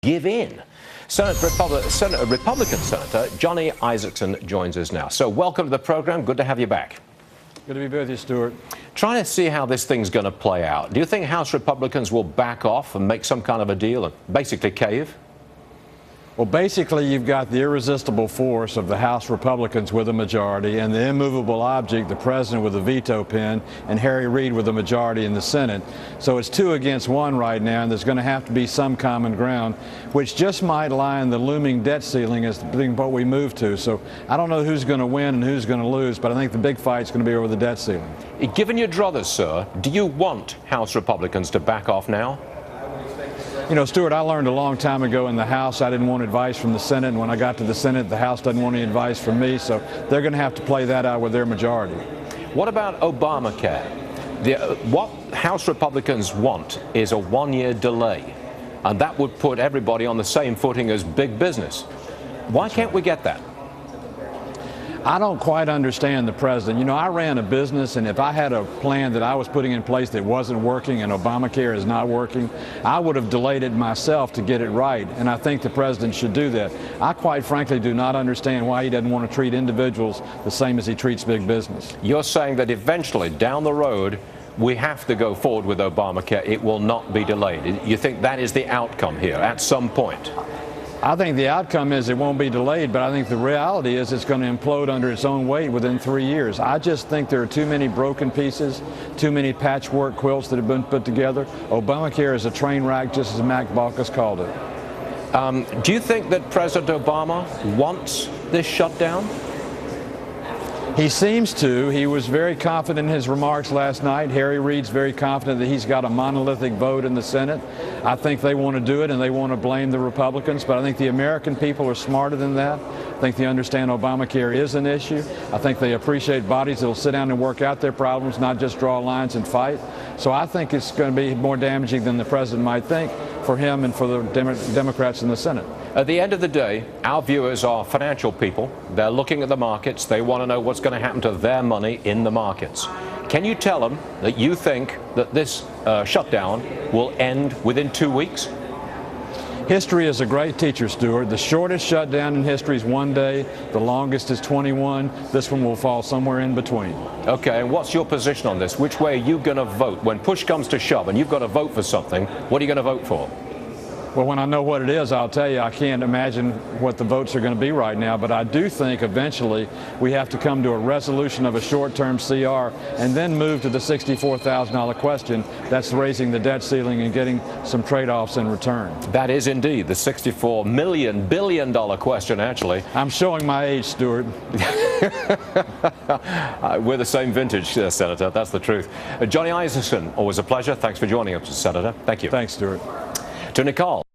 give in. Republican Senator Johnny Isakson joins us now. So welcome to the program. Good to have you back. Good to be with you, Stuart. Trying to see how this thing's going to play out. Do you think House Republicans will back off and make some kind of a deal and basically cave? Well, basically, you've got the irresistible force of the House Republicans with a majority and the immovable object, the president with a veto pen, and Harry Reid with a majority in the Senate. So it's 2 against 1 right now, and there's going to have to be some common ground, which just might lie in the looming debt ceiling as being what we move to. So I don't know who's going to win and who's going to lose, but I think the big fight's going to be over the debt ceiling. Given your druthers, sir, do you want House Republicans to back off now? You know, Stuart, I learned a long time ago in the House I didn't want advice from the Senate, and when I got to the Senate, the House doesn't want any advice from me, so they're going to have to play that out with their majority. What about Obamacare? What House Republicans want is a 1-year delay, and that would put everybody on the same footing as big business. Why can't we get that? I don't quite understand the president. You know, I ran a business, and if I had a plan that I was putting in place that wasn't working and Obamacare is not working, I would have delayed it myself to get it right, and I think the president should do that. I quite frankly do not understand why he doesn't want to treat individuals the same as he treats big business. You're saying that eventually, down the road, we have to go forward with Obamacare. It will not be delayed. You think that is the outcome here at some point? I think the outcome is it won't be delayed, but I think the reality is it's going to implode under its own weight within 3 years. I just think there are too many broken pieces, too many patchwork quilts that have been put together. Obamacare is a train wreck, just as Mac Baucus called it. Do you think that President Obama wants this shutdown? He seems to. He was very confident in his remarks last night. Harry Reid's very confident that he's got a monolithic vote in the Senate. I think they want to do it and they want to blame the Republicans, but I think the American people are smarter than that. I think they understand Obamacare is an issue. I think they appreciate bodies that will sit down and work out their problems, not just draw lines and fight. So I think it's going to be more damaging than the president might think for him and for the Democrats in the Senate. At the end of the day, our viewers are financial people. They're looking at the markets. They want to know what's going to happen to their money in the markets. Can you tell them that you think that this shutdown will end within 2 weeks? History is a great teacher, Stuart. The shortest shutdown in history is 1 day. The longest is 21. This one will fall somewhere in between. Okay, and what's your position on this? Which way are you going to vote? When push comes to shove and you've got to vote for something, what are you going to vote for? Well, when I know what it is, I'll tell you. I can't imagine what the votes are going to be right now, but I do think eventually we have to come to a resolution of a short-term CR and then move to the $64,000 question. That's raising the debt ceiling and getting some trade-offs in return. That is indeed the $64 billion question, actually. I'm showing my age, Stuart. We're the same vintage, Senator. That's the truth. Johnny Isakson, always a pleasure. Thanks for joining us, Senator. Thank you. Thanks, Stuart. To Nicole.